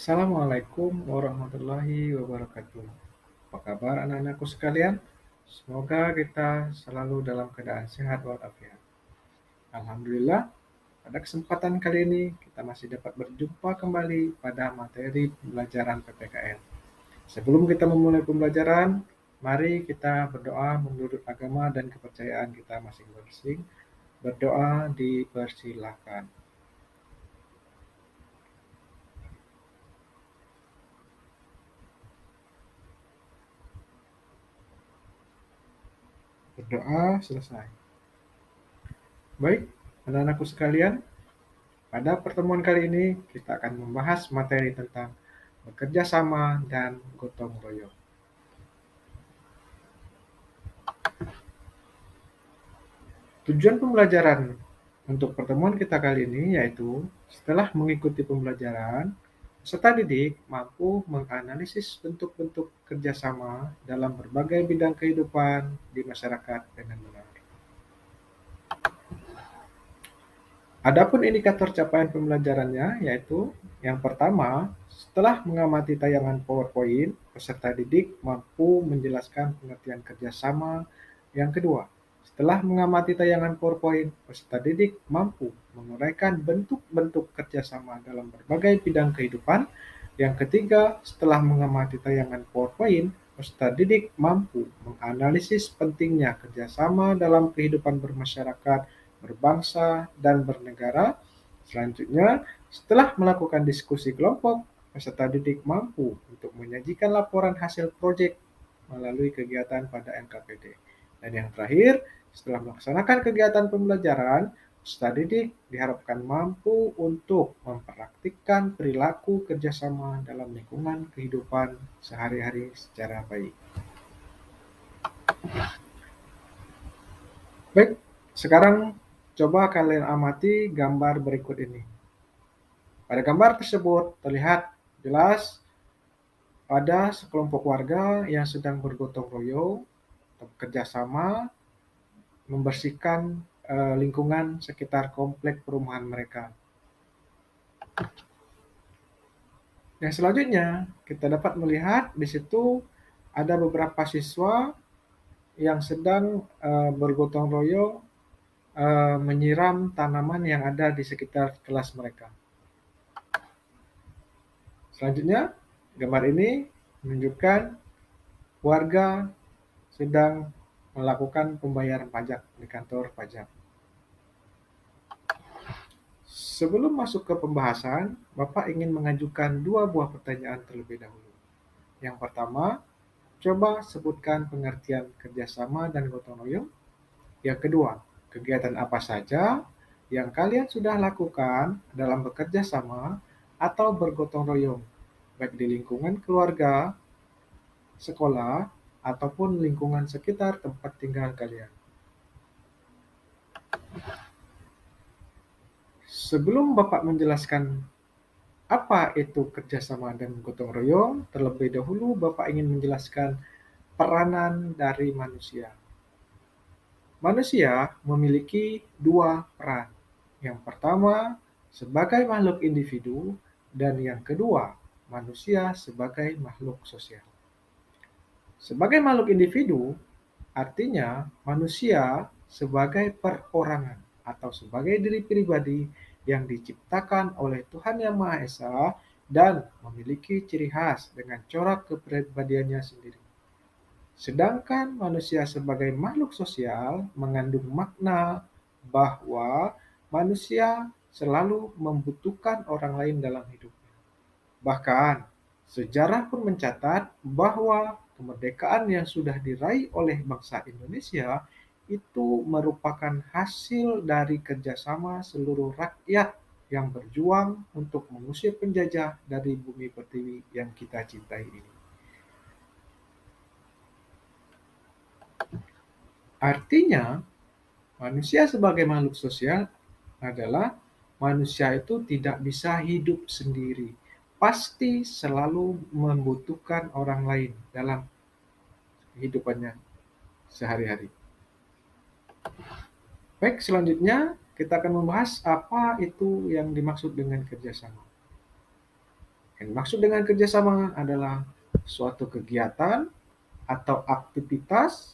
Assalamualaikum warahmatullahi wabarakatuh. Apa kabar anak-anakku sekalian? Semoga kita selalu dalam keadaan sehat walafiat. Alhamdulillah, pada kesempatan kali ini kita masih dapat berjumpa kembali pada materi pembelajaran PPKN. Sebelum kita memulai pembelajaran, mari kita berdoa menurut agama dan kepercayaan kita masing-masing. Berdoa dipersilahkan. Berdoa selesai. Baik, anak-anakku sekalian, pada pertemuan kali ini kita akan membahas materi tentang bekerja sama dan gotong royong. Tujuan pembelajaran untuk pertemuan kita kali ini yaitu setelah mengikuti pembelajaran, peserta didik mampu menganalisis bentuk-bentuk kerjasama dalam berbagai bidang kehidupan di masyarakat dengan benar. Adapun indikator capaian pembelajarannya yaitu yang pertama, setelah mengamati tayangan PowerPoint, peserta didik mampu menjelaskan pengertian kerjasama. Yang kedua, setelah mengamati tayangan PowerPoint, peserta didik mampu menguraikan bentuk-bentuk kerjasama dalam berbagai bidang kehidupan. Yang ketiga, setelah mengamati tayangan PowerPoint, peserta didik mampu menganalisis pentingnya kerjasama dalam kehidupan bermasyarakat, berbangsa, dan bernegara. Selanjutnya, setelah melakukan diskusi kelompok, peserta didik mampu untuk menyajikan laporan hasil proyek melalui kegiatan pada NKPD. Dan yang terakhir, setelah melaksanakan kegiatan pembelajaran, peserta didik diharapkan mampu untuk mempraktikkan perilaku kerjasama dalam lingkungan kehidupan sehari-hari secara baik. Baik, sekarang coba kalian amati gambar berikut ini. Pada gambar tersebut terlihat jelas ada sekelompok warga yang sedang bergotong royong atau bekerja sama membersihkan lingkungan sekitar komplek perumahan mereka. Yang selanjutnya kita dapat melihat di situ ada beberapa siswa yang sedang bergotong royong menyiram tanaman yang ada di sekitar kelas mereka. Selanjutnya, gambar ini menunjukkan warga sedang melakukan pembayaran pajak di kantor pajak. Sebelum masuk ke pembahasan, Bapak ingin mengajukan dua buah pertanyaan terlebih dahulu. Yang pertama, coba sebutkan pengertian kerjasama dan gotong royong. Yang kedua, kegiatan apa saja yang kalian sudah lakukan dalam bekerja sama atau bergotong royong, baik di lingkungan keluarga, sekolah, ataupun lingkungan sekitar tempat tinggal kalian. Sebelum Bapak menjelaskan apa itu kerjasama dan gotong royong, terlebih dahulu Bapak ingin menjelaskan peranan dari manusia. Manusia memiliki dua peran. Yang pertama, sebagai makhluk individu, dan yang kedua, manusia sebagai makhluk sosial. Sebagai makhluk individu, artinya manusia sebagai perorangan atau sebagai diri pribadi yang diciptakan oleh Tuhan Yang Maha Esa dan memiliki ciri khas dengan corak kepribadiannya sendiri. Sedangkan manusia sebagai makhluk sosial mengandung makna bahwa manusia selalu membutuhkan orang lain dalam hidupnya. Bahkan, sejarah pun mencatat bahwa kemerdekaan yang sudah diraih oleh bangsa Indonesia itu merupakan hasil dari kerjasama seluruh rakyat yang berjuang untuk mengusir penjajah dari bumi pertiwi yang kita cintai ini. Artinya, manusia sebagai makhluk sosial adalah manusia itu tidak bisa hidup sendiri. Pasti selalu membutuhkan orang lain dalam kehidupannya sehari-hari. Baik, selanjutnya kita akan membahas apa itu yang dimaksud dengan kerjasama. Yang dimaksud dengan kerjasama adalah suatu kegiatan atau aktivitas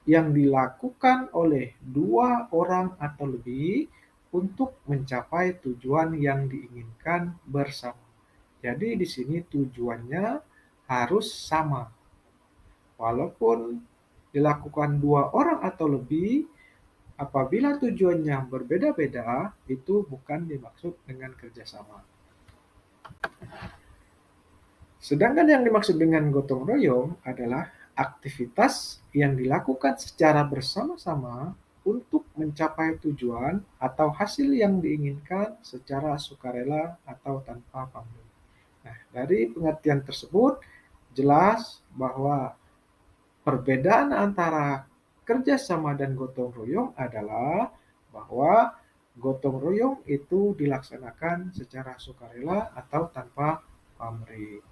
yang dilakukan oleh dua orang atau lebih untuk mencapai tujuan yang diinginkan bersama. Jadi di sini tujuannya harus sama. Walaupun dilakukan dua orang atau lebih, apabila tujuannya berbeda-beda, itu bukan dimaksud dengan kerjasama. Sedangkan yang dimaksud dengan gotong royong adalah aktivitas yang dilakukan secara bersama-sama untuk mencapai tujuan atau hasil yang diinginkan secara sukarela atau tanpa pamrih. Nah, dari pengertian tersebut jelas bahwa perbedaan antara kerjasama dan gotong royong adalah bahwa gotong royong itu dilaksanakan secara sukarela atau tanpa pamrih.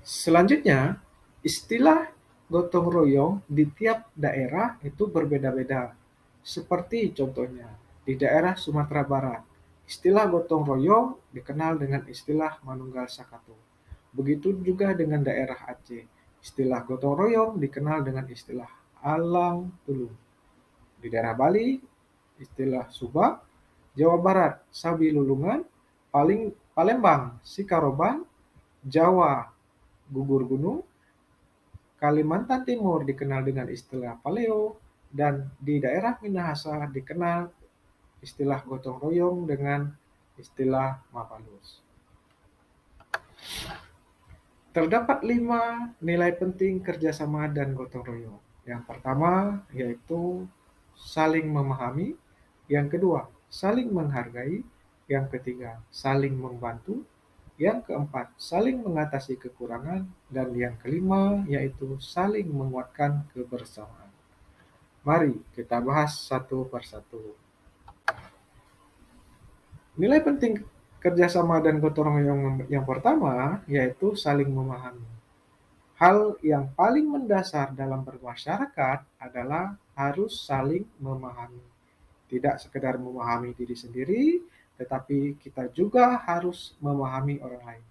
Selanjutnya, istilah gotong royong di tiap daerah itu berbeda-beda. Seperti contohnya, di daerah Sumatera Barat, istilah gotong royong dikenal dengan istilah Manunggal Sakato. Begitu juga dengan daerah Aceh, istilah gotong royong dikenal dengan istilah Alang Tulung. Di daerah Bali, istilah Subak, Jawa Barat, Sabi Lulungan, Palembang, Sikaroban, Jawa, Gugur Gunung, Kalimantan Timur dikenal dengan istilah Paleo, dan di daerah Minahasa dikenal istilah gotong royong dengan istilah Mapalus. Terdapat 5 nilai penting kerjasama dan gotong royong. Yang pertama yaitu saling memahami, yang kedua saling menghargai, yang ketiga saling membantu, yang keempat saling mengatasi kekurangan, dan yang kelima yaitu saling menguatkan kebersamaan. Mari kita bahas satu persatu. Nilai penting kerjasama dan gotong royong yang pertama yaitu saling memahami. Hal yang paling mendasar dalam bermasyarakat adalah harus saling memahami. Tidak sekedar memahami diri sendiri, tetapi kita juga harus memahami orang lain.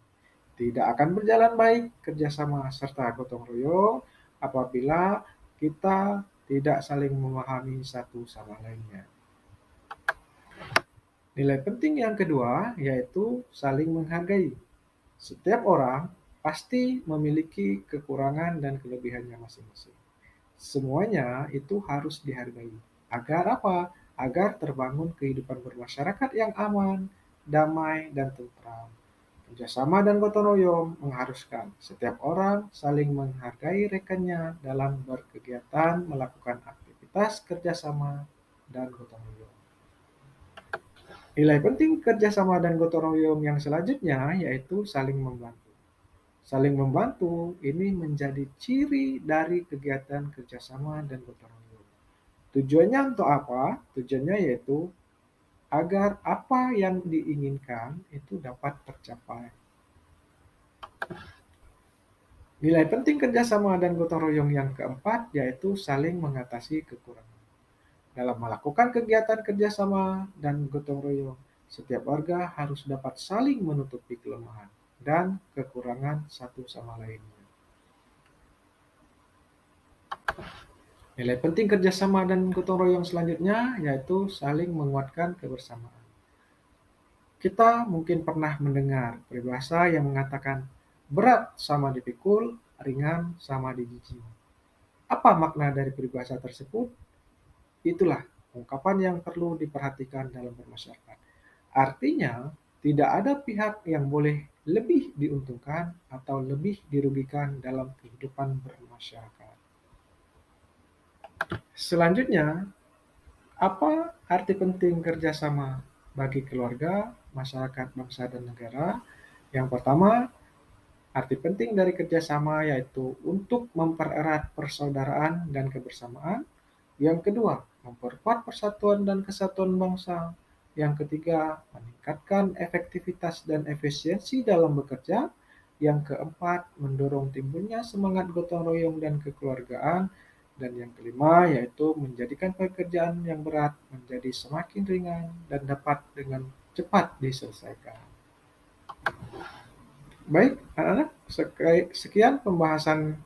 Tidak akan berjalan baik kerjasama serta gotong royong apabila kita tidak saling memahami satu sama lainnya. Nilai penting yang kedua yaitu saling menghargai. Setiap orang pasti memiliki kekurangan dan kelebihannya masing-masing. Semuanya itu harus dihargai. Agar apa? Agar terbangun kehidupan bermasyarakat yang aman, damai, dan tentram. Kerjasama dan gotong royong mengharuskan setiap orang saling menghargai rekannya dalam berkegiatan, melakukan aktivitas kerjasama dan gotong royong. Nilai penting kerjasama dan gotong royong yang selanjutnya yaitu saling membantu. Saling membantu ini menjadi ciri dari kegiatan kerjasama dan gotong royong. Tujuannya untuk apa? Tujuannya yaitu agar apa yang diinginkan itu dapat tercapai. Nilai penting kerjasama dan gotong royong yang keempat yaitu saling mengatasi kekurangan. Dalam melakukan kegiatan kerjasama dan gotong royong, setiap warga harus dapat saling menutupi kelemahan dan kekurangan satu sama lainnya. Nilai penting kerjasama dan gotong royong selanjutnya yaitu saling menguatkan kebersamaan. Kita mungkin pernah mendengar peribahasa yang mengatakan berat sama dipikul, ringan sama dijiji. Apa makna dari peribahasa tersebut? Itulah ungkapan yang perlu diperhatikan dalam bermasyarakat. Artinya, tidak ada pihak yang boleh lebih diuntungkan atau lebih dirugikan dalam kehidupan bermasyarakat. Selanjutnya, apa arti penting kerjasama bagi keluarga, masyarakat, bangsa, dan negara? Yang pertama, arti penting dari kerjasama yaitu untuk mempererat persaudaraan dan kebersamaan. Yang kedua, memperkuat persatuan dan kesatuan bangsa. Yang ketiga, meningkatkan efektivitas dan efisiensi dalam bekerja. Yang keempat, mendorong timbulnya semangat gotong royong dan kekeluargaan. Dan yang kelima, yaitu menjadikan pekerjaan yang berat menjadi semakin ringan dan dapat dengan cepat diselesaikan. Baik, anak-anak, sekian pembahasan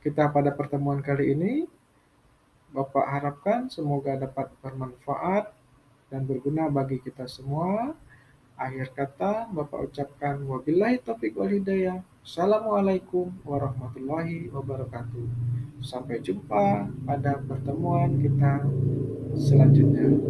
kita pada pertemuan kali ini. Bapak harapkan semoga dapat bermanfaat dan berguna bagi kita semua. Akhir kata, Bapak ucapkan wabillahi taufiq wal hidayah. Assalamualaikum warahmatullahi wabarakatuh. Sampai jumpa pada pertemuan kita selanjutnya.